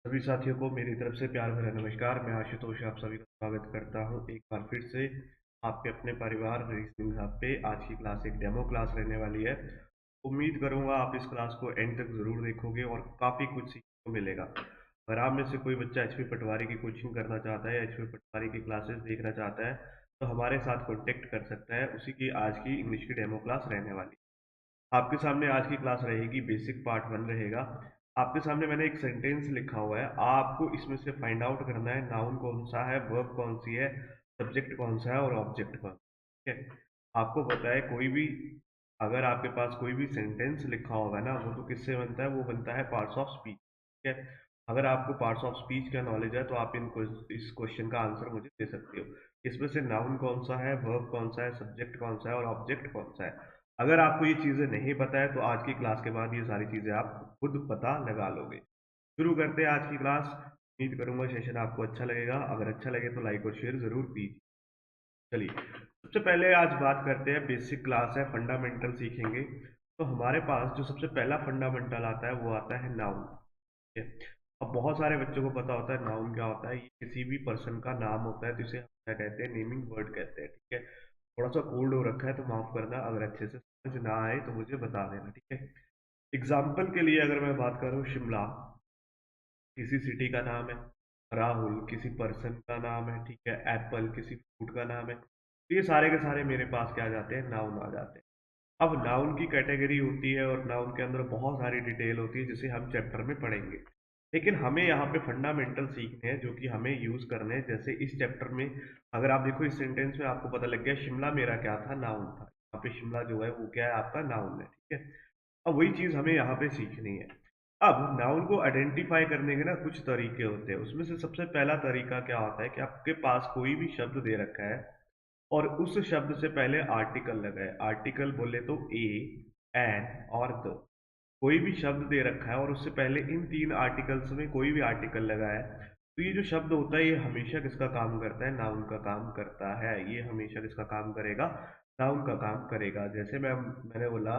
सभी साथियों को मेरी तरफ से प्यार भरा नमस्कार। मैं आशुतोष आप सभी का स्वागत करता हूं एक बार फिर से आपके अपने परिवार रीजनिंग हब पे। आज की क्लास एक डेमो क्लास रहने वाली है। उम्मीद करूंगा आप इस क्लास को एंड तक जरूर देखोगे और काफ़ी कुछ सीखने को मिलेगा। अगर आप में से कोई बच्चा एचपी पटवारी की कोचिंग करना चाहता है या एचपी पटवारी की क्लासेस देखना चाहता है तो हमारे साथ कॉन्टेक्ट कर सकता है। उसी की आज की इंग्लिश की डेमो क्लास रहने वाली है। आपके सामने आज की क्लास रहेगी, बेसिक पार्ट 1 रहेगा। आपके सामने मैंने एक सेंटेंस लिखा हुआ है, आपको इसमें से फाइंड आउट करना है नाउन कौन सा है, वर्ब कौन सी है, सब्जेक्ट कौन सा है और ऑब्जेक्ट कौन सा है। ठीक है, आपको पता है कोई भी, अगर आपके पास कोई भी सेंटेंस लिखा होगा ना, वो तो किससे बनता है, वो बनता है पार्ट्स ऑफ स्पीच। ठीक है, अगर आपको पार्ट्स ऑफ स्पीच का नॉलेज है तो आप इस क्वेश्चन का आंसर मुझे दे सकते हो। इसमें से नाउन कौन सा है, वर्ब कौन सा है, सब्जेक्ट कौन सा है और ऑब्जेक्ट कौन सा है। अगर आपको ये चीज़ें नहीं पता है तो आज की क्लास के बाद ये सारी चीज़ें आप खुद पता लगा लोगे। शुरू करते हैं आज की क्लास। उम्मीद करूंगा सेशन आपको अच्छा लगेगा। अगर अच्छा लगे तो लाइक और शेयर जरूर कीजिए। चलिए, सबसे पहले आज बात करते हैं, बेसिक क्लास है, फंडामेंटल सीखेंगे। तो हमारे पास जो सबसे पहला फंडामेंटल आता है वो आता है नाउन। ठीक है, अब बहुत सारे बच्चों को पता होता है नाउन क्या होता है। ये किसी भी पर्सन का नाम होता है, तो इसे हम क्या कहते हैं, नेमिंग वर्ड कहते हैं। ठीक है, थोड़ा सा कोल्ड हो रखा है तो माफ करना, अगर अच्छे से समझ ना आए तो मुझे बता देना। ठीक है, एग्जाम्पल के लिए अगर मैं बात करूँ, शिमला किसी सिटी का नाम है, राहुल किसी पर्सन का नाम है, ठीक है, एप्पल किसी फ्रूट का नाम है। तो ये सारे के सारे मेरे पास क्या आ जाते हैं, नाउन आ जाते हैं। अब नाउन की कैटेगरी होती है और नाउन के अंदर बहुत सारी डिटेल होती है जिसे हम चैप्टर में पढ़ेंगे। लेकिन हमें यहाँ पे फंडामेंटल सीखने हैं जो कि हमें यूज करने हैं। जैसे इस चैप्टर में अगर आप देखो, इस सेंटेंस में आपको पता लग गया शिमला मेरा क्या था, नाउन था। यहाँ पे शिमला जो है वो क्या है, आपका नाउन है। ठीक है, अब वही चीज हमें यहाँ पे सीखनी है। अब नाउन को आइडेंटिफाई करने के ना कुछ तरीके होते हैं। उसमें से सबसे पहला तरीका क्या होता है कि आपके पास कोई भी शब्द दे रखा है और उस शब्द से पहले आर्टिकल लगा है। आर्टिकल बोले तो ए, एन और द। कोई भी शब्द दे रखा है और उससे पहले इन तीन आर्टिकल्स में कोई भी आर्टिकल लगा है, तो ये जो शब्द होता है ये हमेशा किसका काम करता है, नाउन का काम करता है। ये हमेशा किसका काम करेगा, नाउन का काम करेगा। जैसे मैंने बोला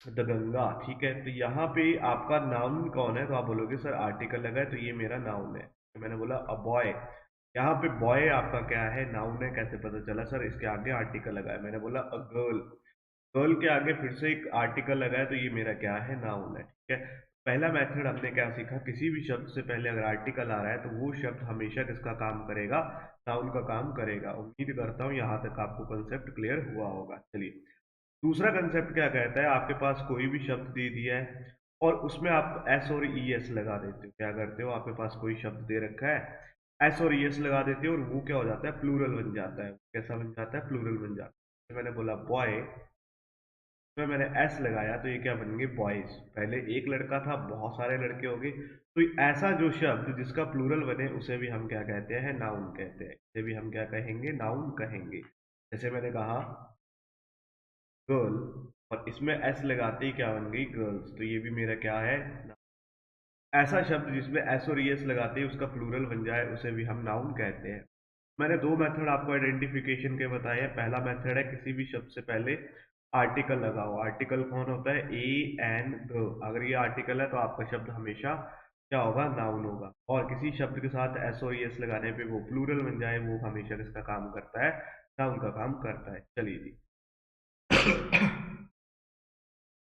द गंगा। ठीक है, तो यहाँ पे आपका नाउन कौन है, तो आप बोलोगे सर आर्टिकल लगा है तो ये मेरा नाउन है। तो मैंने बोला अ बॉय, यहाँ पे बॉय आपका क्या है, नाउन है। कैसे पता चला, सर इसके आगे आर्टिकल लगा है। मैंने बोला अ गर्ल, गर्ल के आगे फिर से एक आर्टिकल लगा है तो ये मेरा क्या है, नाउन है। ठीक है, पहला मेथड हमने क्या सीखा, किसी भी शब्द से पहले अगर आर्टिकल आ रहा है तो वो शब्द हमेशा किसका काम करेगा, नाउन का काम करेगा। उम्मीद करता हूँ यहाँ तक आपको कंसेप्ट क्लियर हुआ होगा। चलिए, दूसरा कंसेप्ट क्या कहता है, आपके पास कोई भी शब्द दे दिया है और उसमें आप एस और ई एस लगा देते हो। क्या करते हो, आपके पास कोई शब्द दे रखा है, एस और ई एस लगा देते हो और वो क्या हो जाता है, प्लूरल बन जाता है। कैसा बन जाता है, प्लूरल बन जाता है। तो मैंने बोला बॉय, तो मैंने एस लगाया तो ये क्या बन गए, बॉयज। पहले एक लड़का था, बहुत सारे लड़के हो गए। तो ऐसा जो शब्द जिसका प्लूरल बने उसे भी हम क्या कहते हैं, नाउन कहते हैं। इसे भी हम क्या कहेंगे, नाउन कहेंगे। जैसे मैंने कहा गर्ल, और इसमें एस लगाते ही क्या बन गई, गर्ल्स। तो ये भी मेरा क्या है, ऐसा शब्द जिसमें एस और एस लगाते ही उसका प्लूरल बन जाए उसे भी हम नाउन कहते हैं। मैंने दो मेथड आपको आइडेंटिफिकेशन के बताए हैं। पहला मेथड है किसी भी शब्द से पहले आर्टिकल लगाओ। आर्टिकल कौन होता है, ए एन द। अगर ये आर्टिकल है तो आपका शब्द हमेशा क्या होगा, नाउन होगा। और किसी शब्द के साथ एस और एस लगाने पे वो प्लूरल बन जाए, वो हमेशा किसका काम करता है, नाउन का काम करता है। चलिए जी,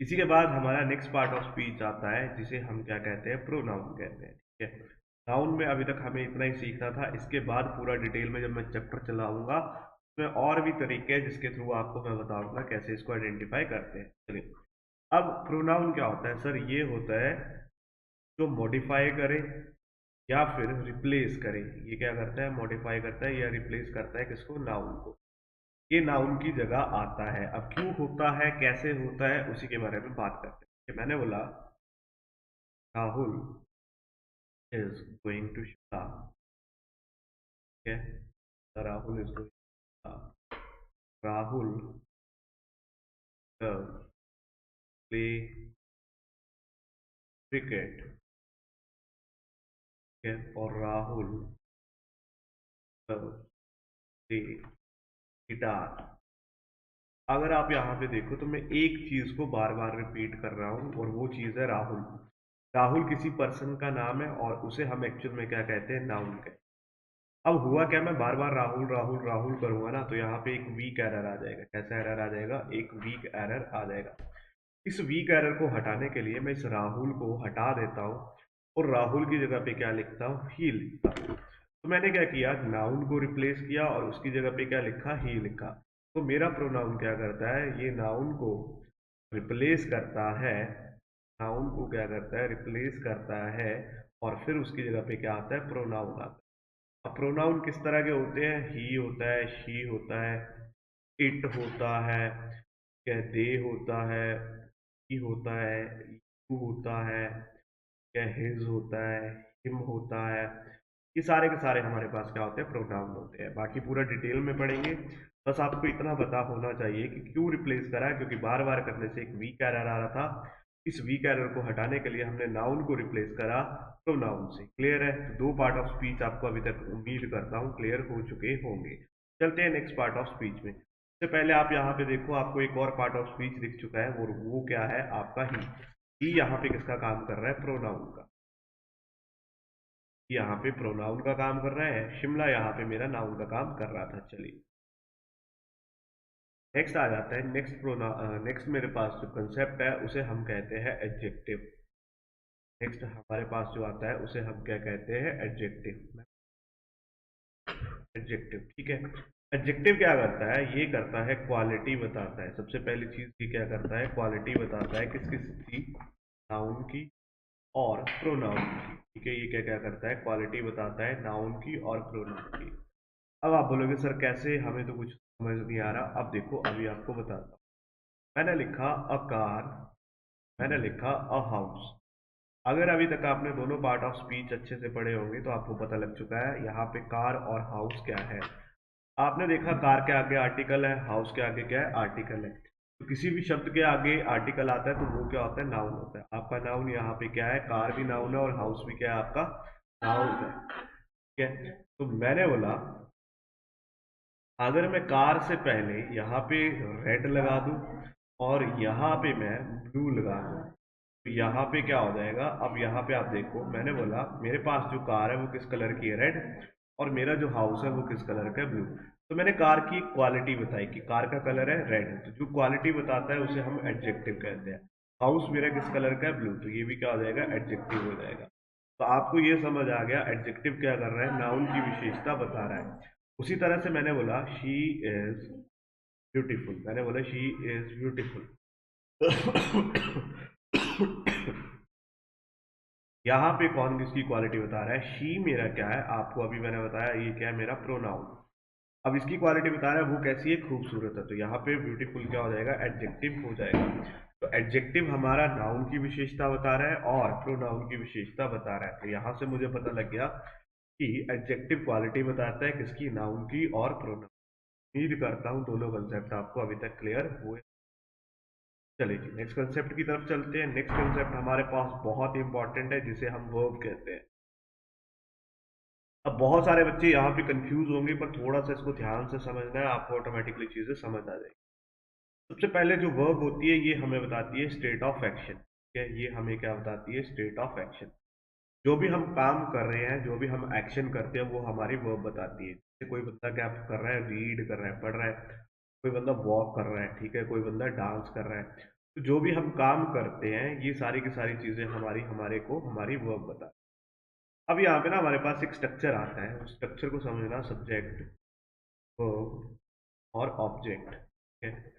इसी के बाद हमारा नेक्स्ट पार्ट ऑफ स्पीच आता है जिसे हम क्या कहते हैं, प्रोनाउन कहते हैं। ठीक है, नाउन में अभी तक हमें इतना ही सीखना था। इसके बाद पूरा डिटेल में जब मैं चैप्टर चलाऊंगा उसमें और भी तरीके हैं जिसके थ्रू आपको मैं बताऊंगा कैसे इसको आइडेंटिफाई करते हैं। चलिए, अब प्रोनाउन क्या होता है, सर ये होता है जो मॉडिफाई करे या फिर रिप्लेस करे। ये क्या करता है, मॉडिफाई करता है या रिप्लेस करता है किसको, नाउन को। ये नाउन की जगह आता है। अब क्यों होता है, कैसे होता है, उसी के बारे में बात करते हैं। कि मैंने बोला Rahul is going to Shimla. ठीक है, Rahul is going to Shimla. Rahul play cricket. ठीक है, और राहुल प्ले गिटार। अगर आप यहाँ पे देखो तो मैं एक चीज को बार बार रिपीट कर रहा हूँ और वो चीज है राहुल। राहुल किसी पर्सन का नाम है और उसे हम एक्चुअल में क्या कहते हैं, नाउन कहते हैं। अब हुआ क्या, मैं बार बार राहुल राहुल राहुल करूंगा ना, तो यहाँ पे एक वीक एरर आ जाएगा। कैसा एरर आ जाएगा, एक वीक एरर आ जाएगा। इस वीक एरर को हटाने के लिए मैं इस राहुल को हटा देता हूँ और राहुल की जगह पे क्या लिखता हूँ, ही लिखता हूँ। तो मैंने क्या किया, नाउन को रिप्लेस किया और उसकी जगह पे क्या लिखा, ही लिखा। तो मेरा प्रोनाउन क्या करता है, ये नाउन को रिप्लेस करता है, नाउन को क्या करता है, रिप्लेस करता है, और फिर उसकी जगह पे क्या आता है, प्रोनाउन आता है। अब प्रोनाउन किस तरह के होते हैं, ही होता है, शी होता है, इट होता है, क्या दे होता है, ही होता है, यू होता है, क्या हिज होता है, हिम होता है। ये सारे के सारे हमारे पास क्या होते हैं, प्रोनाउन होते हैं। बाकी पूरा डिटेल में पढ़ेंगे। बस आपको इतना पता होना चाहिए कि क्यों रिप्लेस करा है, क्योंकि बार बार करने से एक वीक एरर आ रहा था। इस वीक एरर को हटाने के लिए हमने नाउन को रिप्लेस करा प्रोनाउन से। क्लियर है, तो दो पार्ट ऑफ स्पीच आपको अभी तक उम्मीद करता हूँ क्लियर हो चुके होंगे। चलते हैं नेक्स्ट पार्ट ऑफ स्पीच में। इससे पहले आप यहाँ पे देखो, आपको एक और पार्ट ऑफ स्पीच दिख चुका है, वो क्या है, आपका ही यहाँ पे किसका काम कर रहा है, प्रोनाउन का। यहाँ पे प्रोनाउन का काम कर रहा है, शिमला यहाँ पे मेरा नाउन का काम कर रहा था। चलिए नेक्स्ट आ जाता है। नेक्स्ट मेरे पास जो कंसेप्ट है उसे हम कहते हैं एडजेक्टिव। नेक्स्ट हमारे पास जो आता है उसे हम क्या कहते हैं, एडजेक्टिव। एडजेक्टिव, ठीक है। एडजेक्टिव क्या करता है, ये करता है क्वालिटी बताता है। सबसे पहली चीज ये क्या करता है, क्वालिटी बताता है किस किस की, नाउन की और प्रोनाउन की। ठीक है, ये क्या क्या करता है, क्वालिटी बताता है नाउन की और प्रोनाउन की। अब आप बोलोगे सर कैसे, हमें तो कुछ समझ नहीं आ रहा। अब देखो, अभी आपको बताता हूँ। मैंने लिखा अ कार, मैंने लिखा अ हाउस। अगर अभी तक आपने दोनों पार्ट ऑफ स्पीच अच्छे से पढ़े होंगे तो आपको पता लग चुका है यहाँ पे कार और हाउस क्या है। आपने देखा कार के आगे आर्टिकल है, हाउस के आगे क्या है, आर्टिकल है। तो किसी भी शब्द के आगे आर्टिकल आता है तो वो क्या होता है, नाउन होता है। आपका नाउन यहाँ पे क्या है, कार भी नाउन है और हाउस भी क्या है, आपका नाउन है। ठीक है, तो मैंने बोला अगर मैं कार से पहले यहाँ पे रेड लगा दूं और यहाँ पे मैं ब्लू लगा दूं, तो यहाँ पे क्या हो जाएगा। अब यहाँ पे आप देखो, मैंने बोला मेरे पास जो कार है वो किस कलर की है, रेड, और मेरा जो हाउस है वो किस कलर का है, ब्लू। तो मैंने कार की क्वालिटी बताई कि कार का कलर है रेड, तो जो क्वालिटी बताता है उसे हम एडजेक्टिव कहते हैं। हाउस मेरा किस कलर का है, ब्लू, तो ये भी क्या हो जाएगा, एडजेक्टिव हो जाएगा। तो आपको ये समझ आ गया एडजेक्टिव क्या कर रहा है, नाउन की विशेषता बता रहा है। उसी तरह से मैंने बोला शी इज ब्यूटीफुल, मैंने बोला शी इज ब्यूटीफुल। यहाँ पे कौन किसकी क्वालिटी बता रहा है, शी मेरा क्या है, आपको अभी मैंने बताया ये क्या है, मेरा प्रोनाउन। अब इसकी क्वालिटी बता रहा है वो कैसी है, खूबसूरत है, तो यहाँ पे ब्यूटीफुल क्या हो जाएगा, एडजेक्टिव हो जाएगा। तो एडजेक्टिव हमारा नाउन की विशेषता बता रहा है और प्रोनाउन की विशेषता बता रहा है। तो यहाँ से मुझे पता लग गया कि एडजेक्टिव क्वालिटी बताता है किसकी, नाउन की और प्रोनाउन। उम्मीद करता हूँ दोनों कंसेप्ट आपको अभी तक क्लियर हुए। चलिए जी नेक्स्ट कंसेप्ट की तरफ चलते हैं। नेक्स्ट कंसेप्ट हमारे पास बहुत इंपॉर्टेंट है, जिसे हम वर्ब कहते हैं। अब बहुत सारे बच्चे यहाँ पे कंफ्यूज होंगे, पर थोड़ा सा इसको ध्यान से समझना है, आपको ऑटोमेटिकली चीजें समझ आ जाएगी। सबसे पहले जो वर्ब होती है ये हमें बताती है स्टेट ऑफ एक्शन। ठीक है, ये हमें क्या बताती है, स्टेट ऑफ एक्शन। जो भी हम काम कर रहे हैं, जो भी हम एक्शन करते हैं, वो हमारी वर्ब बताती है। जैसे कोई बंदा क्या कर रहा है, रीड कर रहा है, पढ़ रहा है, कोई बंदा वॉक कर रहा है, ठीक है, कोई बंदा डांस कर रहा है। तो जो भी हम काम करते हैं ये सारी की सारी चीजें हमारी हमारे को हमारी वर्ब बताती है। अब यहाँ पे ना हमारे पास एक स्ट्रक्चर आता है, उस स्ट्रक्चर को समझना, सब्जेक्ट, वर्ब और ऑब्जेक्ट। ठीक है,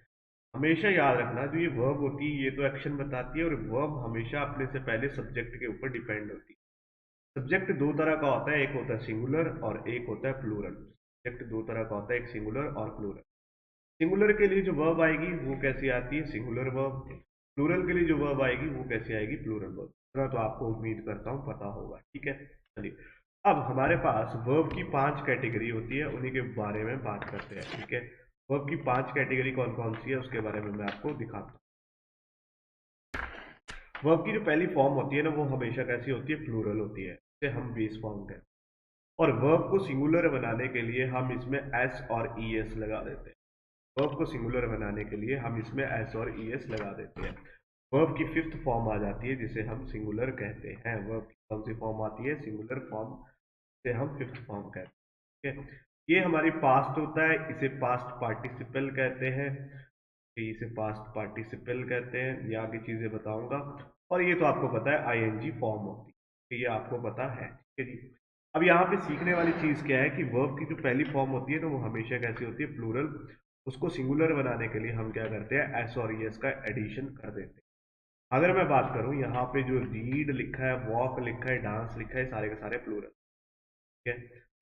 हमेशा याद रखना जो ये वर्ब होती है ये तो एक्शन बताती है, और वर्ब हमेशा अपने से पहले सब्जेक्ट के ऊपर डिपेंड होती है। सब्जेक्ट दो तरह का होता है, एक होता है सिंगुलर और एक होता है प्लूरल। सब्जेक्ट दो तरह का होता है, एक सिंगुलर और प्लूरल। सिंगुलर के लिए जो वर्ब आएगी वो कैसी आती है, सिंगुलर वर्ब। प्लूरल के लिए जो वर्ब आएगी वो कैसी आएगी, प्लूरल वर्ब। इतना तो आपको उम्मीद करता हूँ पता होगा। ठीक है, चलिए अब हमारे पास वर्ब की 5 कैटेगरी होती है, उन्हीं के बारे में बात करते हैं। ठीक है, वर्ब की 5 कैटेगरी कौन कौन सी है उसके बारे में मैं आपको दिखाता हूँ। वर्ब की जो पहली फॉर्म होती है ना, वो हमेशा कैसी होती है, प्लूरल होती है, इसे हम बेस फॉर्म कहते हैं। और वर्ब को सिंगुलर बनाने के लिए हम इसमें एस और ई एस लगा देते हैं। वर्ब को सिंगुलर बनाने के लिए हम इसमें एस और ई एस लगा देते हैं। वर्ब की फिफ्थ फॉर्म आ जाती है जिसे हम सिंगुलर कहते हैं। वर्ब की कौन सी फॉर्म आती है? सिंगुलर फॉर्म से हम फिफ्थ फॉर्म कहते हैं। ठीक है, ये हमारी पास्ट होता है, इसे पास्ट पार्टिसिपल कहते हैं। इसे पास्ट पार्टिसिपल कहते हैं, ये आगे चीजें बताऊंगा। और ये तो आपको पता है आईएनजी फॉर्म होती है, ये आपको पता है। ठीक है जी। अब यहाँ पे सीखने वाली चीज क्या है कि वर्ब की जो पहली फॉर्म होती है तो वो हमेशा कैसी होती है? प्लूरल। उसको सिंगुलर बनाने के लिए हम क्या करते हैं? एस और एस का एडिशन कर देते हैं। अगर मैं बात करूं, यहाँ पे जो रीड लिखा है, वॉक लिखा है, डांस लिखा है, सारे के सारे प्लूरल। ठीक है,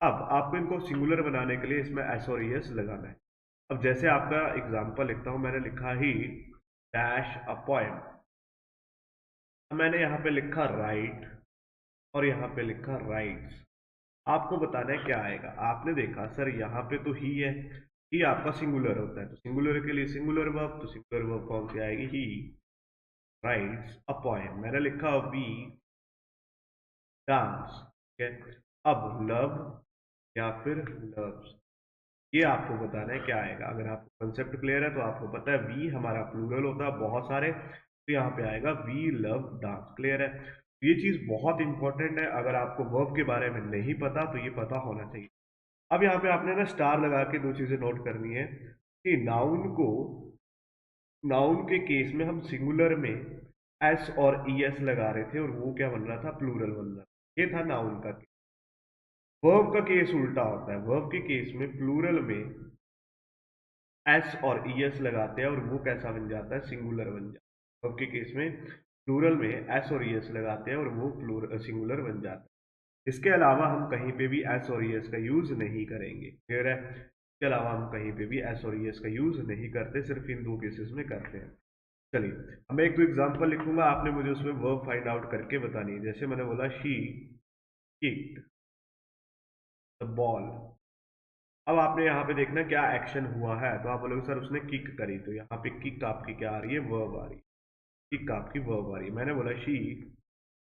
अब आपको इनको सिंगुलर बनाने के लिए इसमें एस और एस लगाना है। अब जैसे आपका एग्जांपल लिखता हूं, मैंने लिखा ही डैश अ पोएम। मैंने यहाँ पे लिखा राइट और यहाँ पे लिखा राइट्स। आपको बताना है क्या आएगा। आपने देखा सर यहाँ पे तो ही है, ही आपका सिंगुलर होता है, तो सिंगुलर के लिए सिंगुलर वर्ब, तो सिंगुलर वर्ब कौन सी आएगी? ही राइट्स अ पोएम। मैंने लिखा वी डांस। ठीक है, अब लव या फिर लव्स, ये आपको बताना है क्या आएगा। अगर आपको कंसेप्ट क्लियर है तो आपको पता है वी हमारा प्लूरल होता है बहुत सारे, तो यहाँ पे आएगा वी लव डांस। क्लियर है? ये चीज बहुत इंपॉर्टेंट है, अगर आपको वर्ब के बारे में नहीं पता तो ये पता होना चाहिए। अब यहाँ पे आपने ना स्टार लगा के दो चीजें नोट करनी है कि नाउन के केस में हम सिंगुलर में एस और ई एस लगा रहे थे और वो क्या बन रहा था? प्लूरल बन रहा था। ये था नाउन का केस। वर्ब का केस उल्टा होता है। वर्ब के केस में प्लूरल में एस और ई एस लगाते हैं और वो कैसा बन जाता है? सिंगुलर बन जाता है। वर्ब के केस में प्लूरल में एस और ई एस लगाते हैं और वो सिंगुलर बन जाता है। इसके अलावा हम कहीं पे भी एस और ई एस का यूज नहीं करेंगे। क्लियर है? इसके अलावा हम कहीं पे भी एस और ई एस का यूज नहीं करते, सिर्फ इन दो केसेस में करते हैं। चलिए, अब मैं एक दो एग्जांपल लिखूंगा, आपने मुझे उसमें वर्ब फाइंड आउट करके बतानी है। जैसे मैंने बोला शी किक्ड द बॉल। अब आपने यहाँ पे देखना क्या एक्शन हुआ है, तो आप बोलोगे सर उसने किक करी, तो यहाँ पे किक आपकी क्या आ रही है? वर्ब आ रही है। किक आपकी वर्ब आ रही है। मैंने बोला she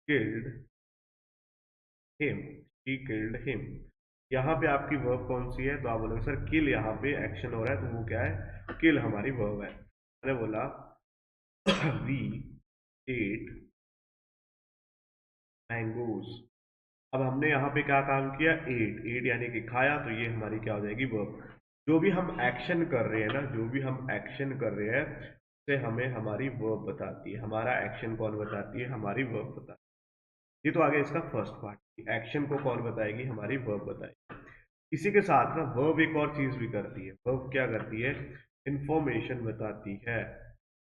killed him, she killed him. यहाँ पे आपकी वर्ब कौन सी है? तो आप बोलोगे सर किल, यहाँ पे एक्शन हो रहा है तो वो क्या है? किल हमारी वर्ब है। मैंने बोला वी एट मैंगोज। अब हमने यहाँ पे क्या काम किया? एट, एट यानी कि खाया, तो ये हमारी क्या हो जाएगी? वर्ब। जो भी हम एक्शन कर रहे हैं ना, जो भी हम एक्शन कर रहे हैं उसे हमें हमारी वर्ब बताती है। हमारा एक्शन कौन बताती है? हमारी वर्ब बताती है। ये तो आगे इसका फर्स्ट पार्ट, एक्शन को कौन बताएगी? हमारी वर्ब बताएगी। इसी के साथ ना वर्ब एक और चीज भी करती है। वर्ब क्या करती है? इंफॉर्मेशन बताती है।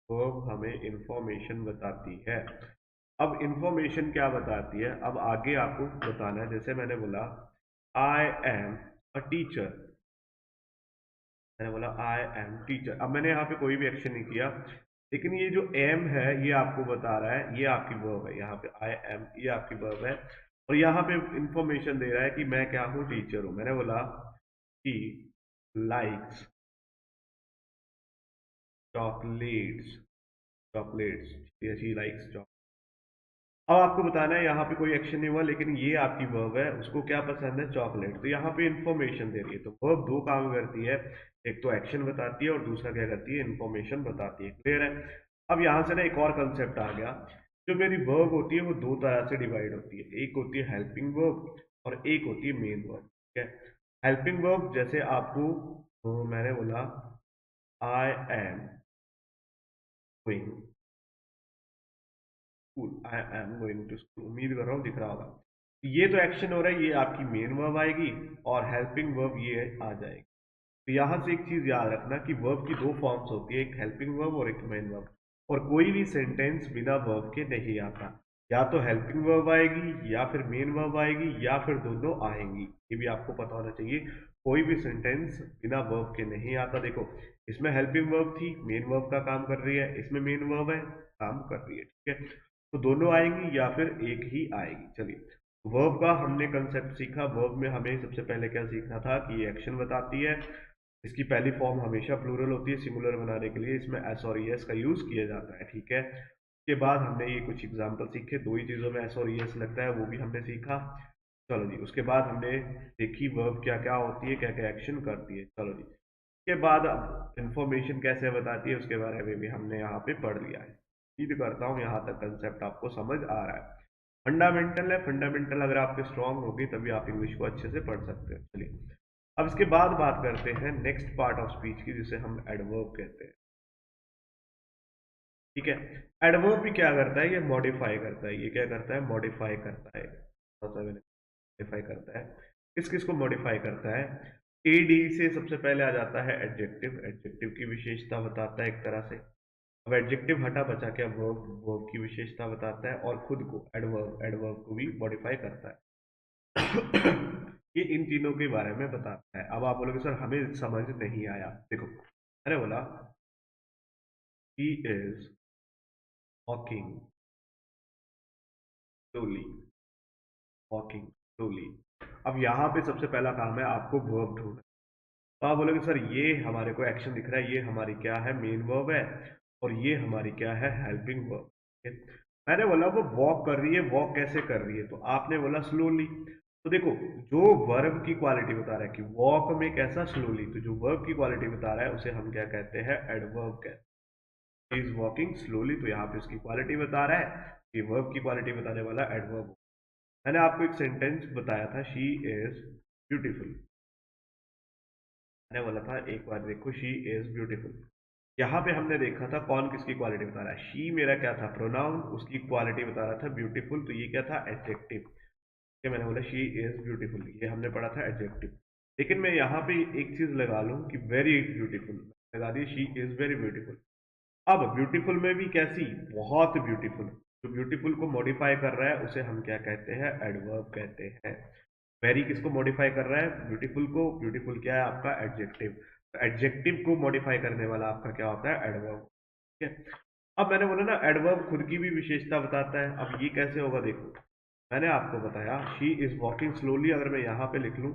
वर्ब हमें इंफॉर्मेशन बताती है। अब इंफॉर्मेशन क्या बताती है? अब आगे आपको बताना है। जैसे मैंने बोला आई एम अ टीचर, मैंने बोला आई एम टीचर। अब मैंने यहाँ पे कोई भी एक्शन नहीं किया, लेकिन ये जो एम है ये आपको बता रहा है, ये आपकी वर्ब है। यहाँ पे आई एम, ये आपकी वर्ब है, और यहाँ पे इंफॉर्मेशन दे रहा है कि मैं क्या हूँ? टीचर हूँ। मैंने बोला कि likes chocolates, chocolates, she likes. अब आपको बताना है, यहाँ पे कोई एक्शन नहीं हुआ लेकिन ये आपकी वर्ब है, उसको क्या पसंद है? चॉकलेट। तो यहाँ पे इंफॉर्मेशन दे रही है। तो वर्ब दो काम करती है, एक तो एक्शन बताती है और दूसरा क्या करती है? इंफॉर्मेशन बताती है। क्लियर है? अब यहाँ से ना एक और कंसेप्ट आ गया। जो मेरी वर्ब होती है वो दो तरह से डिवाइड होती है। एक होती है हेल्पिंग वर्ब और एक होती है मेन वर्ब। ठीक है, हेल्पिंग वर्ब जैसे आपको मैंने बोला I am going school, I am going to school, उम्मीद कर रहा हूँ दिख रहा होगा। ये तो एक्शन हो रहा है, ये आपकी मेन वर्ब आएगी और हेल्पिंग वर्ब ये आ जाएगी। तो यहाँ से एक चीज याद रखना कि वर्ब की दो फॉर्म्स होती है, एक हेल्पिंग वर्ब और एक मेन वर्ब। और कोई भी सेंटेंस बिना वर्ब के नहीं आता। या तो हेल्पिंग वर्ब आएगी या फिर मेन वर्ब आएगी या फिर दोनों आएंगी। ये भी आपको पता होना चाहिए। कोई भी सेंटेंस बिना वर्ब के नहीं आता। देखो, इसमें हेल्पिंग वर्ब थी, मेन वर्ब का काम कर रही है, इसमें मेन वर्ब है, काम कर रही है। ठीक है, तो दोनों आएंगी या फिर एक ही आएगी। चलिए, वर्ब का हमने कंसेप्ट सीखा। वर्ब में हमें सबसे पहले क्या सीखना था कि ये एक्शन बताती है, इसकी पहली फॉर्म हमेशा प्लूरल होती है। सिंगुलर बनाने के लिए इसमें एस और एस का यूज किया जाता है। ठीक है, उसके बाद हमने ये कुछ एग्जाम्पल सीखे, दो ही चीजों में एस और एस लगता है, वो भी हमने सीखा। चलो जी, उसके बाद हमने देखी वर्ब क्या क्या होती है, क्या क्या एक्शन करती है। चलो जी, उसके बाद अब इंफॉर्मेशन कैसे बताती है उसके बारे में भी हमने यहाँ पे पढ़ लिया है। उम्मीद करता हूँ यहाँ तक कंसेप्ट आपको समझ आ रहा है। फंडामेंटल है, फंडामेंटल अगर आपके स्ट्रांग होगी तभी आप इंग्लिश को अच्छे से पढ़ सकते हैं। चलिए अब इसके बाद बात करते हैं नेक्स्ट पार्ट ऑफ स्पीच की, जिसे हम एडवर्ब कहते हैं। ठीक है, एडवर्ब भी क्या करता है, ये मॉडिफाई करता है। ये क्या करता है, मॉडिफाई करता है, मॉडिफाई करता है। किस किस को मॉडिफाई करता है, एडी से सबसे पहले आ जाता है एडजेक्टिव। एडजेक्टिव की विशेषता बताता है एक तरह से। अब एडजेक्टिव हटा बचा के अब वर्ब, वर्ब की विशेषता बताता है, और खुद को एडवर्ब, एडवर्ब को भी मॉडिफाई करता है। ये इन तीनों के बारे में बताता है। अब आप बोलोगे सर हमें समझ नहीं आया। देखो मैंने बोला he is walking slowly, walking slowly. अब यहाँ पे सबसे पहला काम है आपको वर्ब ढूंढना। तो आप बोलोगे सर ये हमारे को एक्शन दिख रहा है, ये हमारी क्या है, मेन वर्ब है, और ये हमारी क्या है, हेल्पिंग वर्ब। मैंने बोला वो वॉक कर रही है, वॉक कैसे कर रही है, तो आपने बोला स्लोली। तो देखो जो वर्ब की क्वालिटी बता रहा है कि वॉक में कैसा स्लोली, तो जो वर्ब की क्वालिटी बता रहा है उसे हम क्या कहते हैं, एडवर्ब कहते हैं। इज वॉकिंग स्लोली, तो यहाँ पे उसकी क्वालिटी बता रहा है, ये वर्ब की क्वालिटी बताने वाला एडवर्ब। मैंने आपको एक सेंटेंस बताया था, शी इज ब्यूटीफुल। मैंने बोला था एक बार देखो, शी इज ब्यूटीफुल। यहाँ पे हमने देखा था कौन किसकी क्वालिटी बता रहा है, शी मेरा क्या था, प्रोनाउन, उसकी क्वालिटी बता रहा था ब्यूटीफुल, तो ये क्या था, एडजेक्टिव। मैंने बोला शी इज ब्यूटीफुल, ये हमने पढ़ा था एडजेक्टिव। लेकिन मैं यहाँ पे एक चीज लगा लूँ कि वेरी ब्यूटीफुल, लगा दी शी इज वेरी ब्यूटीफुल। अब ब्यूटीफुल में भी कैसी, बहुत ब्यूटीफुल। जो ब्यूटीफुल को मॉडिफाई कर रहा है उसे हम क्या कहते हैं, एडवर्ब कहते हैं। वेरी किसको मॉडिफाई कर रहा है, ब्यूटीफुल को। ब्यूटीफुल क्या है आपका, एडजेक्टिव। तो एडजेक्टिव को मॉडिफाई करने वाला आपका क्या होता है, एडवर्ब। ठीक है, अब मैंने बोला ना एडवर्ब खुद की भी विशेषता बताता है। अब ये कैसे होगा, देखो मैंने आपको बताया शी इज वॉकिंग स्लोली, अगर मैं यहाँ पे लिख लूँ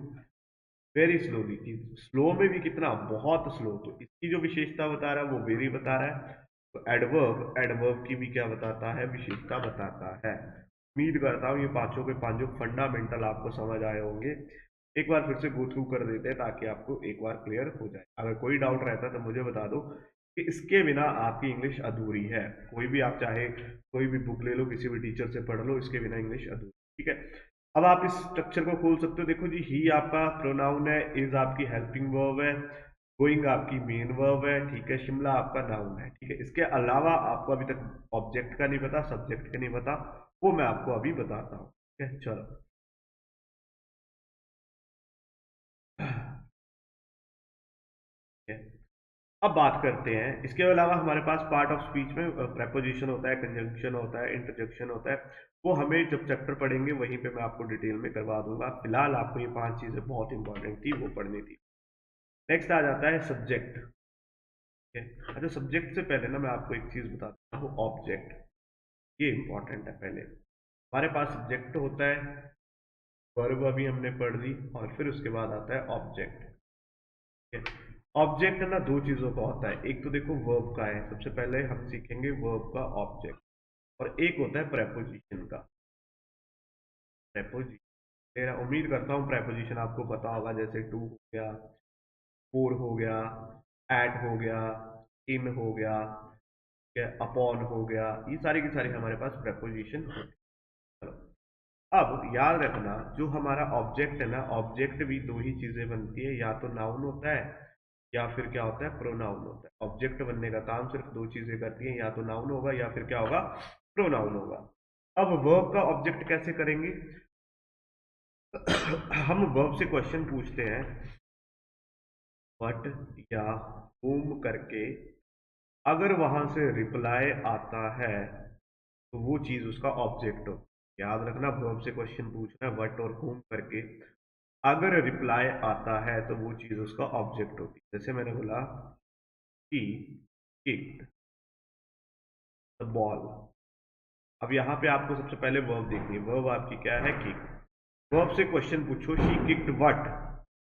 वेरी स्लोली, कि स्लो में भी कितना, बहुत स्लो, तो इसकी जो विशेषता बता रहा है वो वेरी बता रहा है। तो एडवर्ब, एडवर्ब की भी क्या बताता है, विशेषता बताता है। उम्मीद करता हूँ ये पांचों के पांचों फंडामेंटल आपको समझ आए होंगे। एक बार फिर से गो थ्रू कर देते हैं ताकि आपको एक बार क्लियर हो जाए। अगर कोई डाउट रहता है तो मुझे बता दो, कि इसके बिना आपकी इंग्लिश अधूरी है। कोई भी आप चाहे कोई भी बुक ले लो, किसी भी टीचर से पढ़ लो, इसके बिना इंग्लिश अधूरी। ठीक है, अब आप इस स्ट्रक्चर को खोल सकते हो। देखो जी, ही आपका प्रोनाउन है, इज आपकी हेल्पिंग वर्ब है, गोइंग आपकी मेन वर्ब है, ठीक है, शिमला आपका नाउन है। ठीक है, इसके अलावा आपको अभी तक ऑब्जेक्ट का नहीं पता, सब्जेक्ट का नहीं पता, वो मैं आपको अभी बताता हूँ। ठीक है, चलो। ठीक है, अब बात करते हैं, इसके अलावा हमारे पास पार्ट ऑफ स्पीच में प्रेपोजिशन होता है, कंजंक्शन होता है, इंटरजेक्शन होता है। वो हमें जब चैप्टर पढ़ेंगे वहीं पे मैं आपको डिटेल में करवा दूंगा। फिलहाल आपको ये पांच चीजें बहुत इंपॉर्टेंट थी, वो पढ़नी थी। नेक्स्ट आ जाता है सब्जेक्ट। ठीक है, अच्छा सब्जेक्ट से पहले ना मैं आपको एक चीज बताता हूँ, ऑब्जेक्ट। ये इंपॉर्टेंट है। पहले हमारे पास सब्जेक्ट होता है, वर्ब अभी हमने पढ़ ली, और फिर उसके बाद आता है ऑब्जेक्ट। ठीक है, ऑब्जेक्ट ना दो चीजों का होता है, एक तो देखो वर्ब का है, सबसे पहले हम सीखेंगे वर्ब का ऑब्जेक्ट, और एक होता है प्रेपोजिशन का। प्रेपोजिशन, उम्मीद करता हूँ प्रेपोजिशन आपको पता होगा, जैसे टू हो गया, फोर हो गया, एट हो गया, इन हो गया, ठीक है, अपॉन हो गया, ये सारी की सारी हमारे पास प्रेपोजिशन होती है। चलो, अब याद रखना जो हमारा ऑब्जेक्ट है ना, ऑब्जेक्ट भी दो ही चीजें बनती है, या तो नाउन होता है या फिर क्या होता है, प्रोनाउन होता है। ऑब्जेक्ट बनने का काम सिर्फ दो चीजें करती है, या तो नाउन होगा या फिर क्या होगा, प्रोनाउन होगा। अब वर्ब का ऑब्जेक्ट कैसे करेंगे, हम वर्ब से क्वेश्चन पूछते हैं, व्हाट या whom करके, अगर वहां से रिप्लाई आता है तो वो चीज उसका ऑब्जेक्ट हो। याद रखना, वर्ब से क्वेश्चन पूछना है व्हाट और whom करके, अगर रिप्लाई आता है तो वो चीज उसका ऑब्जेक्ट होती है। जैसे मैंने बोला he kicked the ball। अब यहाँ पे आपको सबसे पहले वर्ब देखनी है, वर्ब आपकी क्या है, किक। वर्ब से क्वेश्चन पूछो, शी किक्ड व्हाट,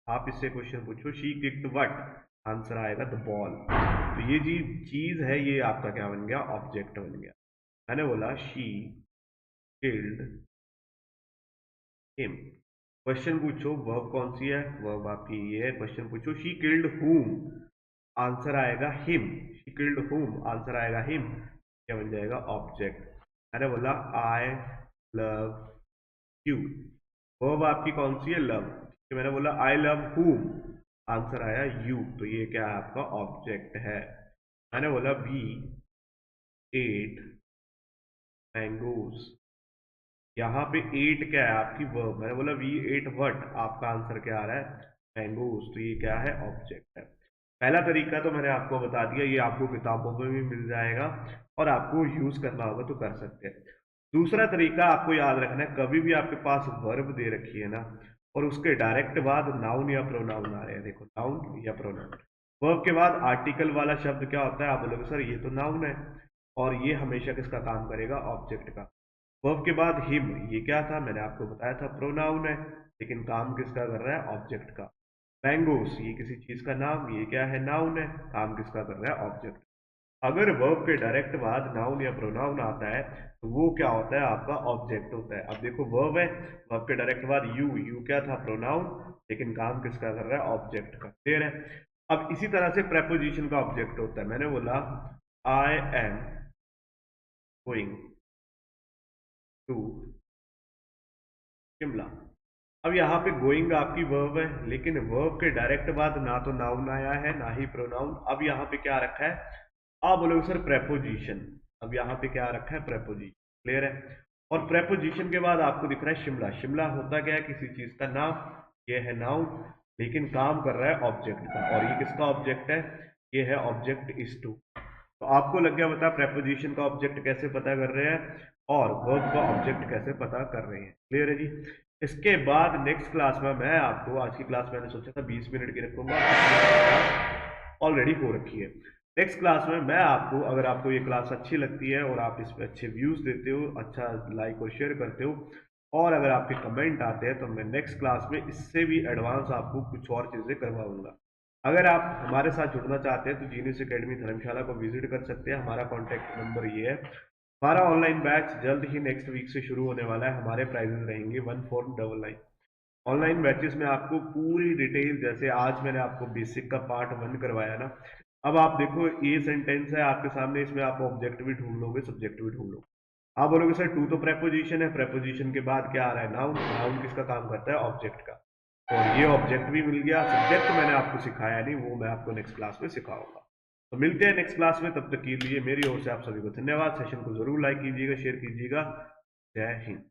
आप इससे क्वेश्चन पूछो शी किक्ड व्हाट, आंसर आएगा द बॉल। तो ये जी चीज है, ये आपका क्या बन गया, ऑब्जेक्ट बन गया। मैंने बोला शी किल्ड हिम, क्वेश्चन पूछो, वर्ब कौन सी है, वर्ब आपकी ये है, क्वेश्चन पूछो शी किल्ड हुम, आंसर आएगा हिम। शी किल्ड हुम, आंसर आएगा हिम। क्या बन जाएगा, ऑब्जेक्ट। मैंने बोला आई लव यू, वर्ब आपकी कौन सी है, लव। ठीक है, मैंने बोला आई लव हूम, आंसर आया यू, तो ये क्या है, आपका ऑब्जेक्ट है। मैंने बोला वी एट मैंगोज, यहाँ पे एट क्या है, आपकी वर्ब। मैंने बोला वी एट व्हाट, आपका आंसर क्या आ रहा है, मैंगोज, तो ये क्या है, ऑब्जेक्ट है। पहला तरीका तो मैंने आपको बता दिया, ये आपको किताबों में भी मिल जाएगा और आपको यूज करना होगा तो कर सकते हैं। दूसरा तरीका आपको याद रखना है, कभी भी आपके पास वर्ब दे रखी है ना और उसके डायरेक्ट बाद नाउन या प्रोनाउन आ रहे हैं, देखो नाउन या प्रोनाउन, वर्ब के बाद आर्टिकल वाला शब्द क्या होता है, आप बोलोगे सर ये तो नाउन है, और ये हमेशा किसका काम करेगा, ऑब्जेक्ट का। वर्ब के बाद हिम, ये क्या था, मैंने आपको बताया था प्रोनाउन है, लेकिन काम किसका कर रहा है, ऑब्जेक्ट का। मैंगोस, ये किसी चीज का नाम, ये क्या है, नाउन है, काम किसका कर रहा है, ऑब्जेक्ट। अगर वर्ब के डायरेक्ट बाद नाउन या प्रोनाउन आता है तो वो क्या होता है, आपका ऑब्जेक्ट होता है। अब देखो वर्ब है, वर्ब के डायरेक्ट बाद यू, यू क्या था, प्रोनाउन, लेकिन काम किसका कर रहा है, ऑब्जेक्ट का। क्लियर है। अब इसी तरह से प्रेपोजिशन का ऑब्जेक्ट होता है। मैंने बोला I am going to Shimla, अब यहाँ पे गोइंग आपकी वर्ब है, लेकिन वर्ब के डायरेक्ट बाद ना तो नाउन आया है ना ही प्रोनाउन। अब यहाँ पे क्या रखा है, आप बोलोगे सर प्रेपोजिशन, अब यहाँ पे क्या रखा है, प्रेपोजिशन। क्लियर है। और प्रेपोजिशन के बाद आपको दिख रहा है शिमला, शिमला होता क्या है, किसी चीज का नाम, ये है नाउन, लेकिन काम कर रहा है ऑब्जेक्ट का, और ये किसका ऑब्जेक्ट है, ये है ऑब्जेक्ट इज टू। तो आपको लग गया बता प्रेपोजिशन का ऑब्जेक्ट कैसे पता कर रहे हैं और वर्ब का ऑब्जेक्ट कैसे पता कर रहे हैं। क्लियर है जी। इसके बाद नेक्स्ट क्लास में मैं आपको, आज की क्लास मैंने सोचा था 20 मिनट की रखूंगा, ऑलरेडी हो रखी है। नेक्स्ट क्लास में मैं आपको, अगर आपको ये क्लास अच्छी लगती है और आप इस पर अच्छे व्यूज देते हो, अच्छा लाइक और शेयर करते हो, और अगर आपके कमेंट आते हैं, तो मैं नेक्स्ट क्लास में इससे भी एडवांस आपको कुछ और चीजें करवाऊंगा। अगर आप हमारे साथ जुड़ना चाहते हैं तो जीनियस एकेडमी धर्मशाला को विजिट कर सकते हैं। हमारा कॉन्टैक्ट नंबर ये है। हमारा ऑनलाइन बैच जल्द ही नेक्स्ट वीक से शुरू होने वाला है। हमारे प्राइजेस रहेंगे 1499। ऑनलाइन बैचेस में आपको पूरी डिटेल, जैसे आज मैंने आपको बेसिक का पार्ट 1 करवाया ना, अब आप देखो ये सेंटेंस है आपके सामने, इसमें आप ऑब्जेक्ट भी ढूंढ लोगे, सब्जेक्ट भी ढूंढ लोगे। आप बोलोगे सर टू तो प्रेपोजिशन है, प्रेपोजिशन के बाद क्या आ रहा है, नाउन, नाउन किसका काम करता है, ऑब्जेक्ट का। और ये ऑब्जेक्ट भी मिल गया, सब्जेक्ट मैंने आपको सिखाया नहीं, वो मैं आपको नेक्स्ट क्लास में सिखाऊंगा। तो मिलते हैं नेक्स्ट क्लास में, तब तक के लिए मेरी ओर से आप सभी को धन्यवाद। सेशन को जरूर लाइक कीजिएगा, शेयर कीजिएगा। जय हिंद।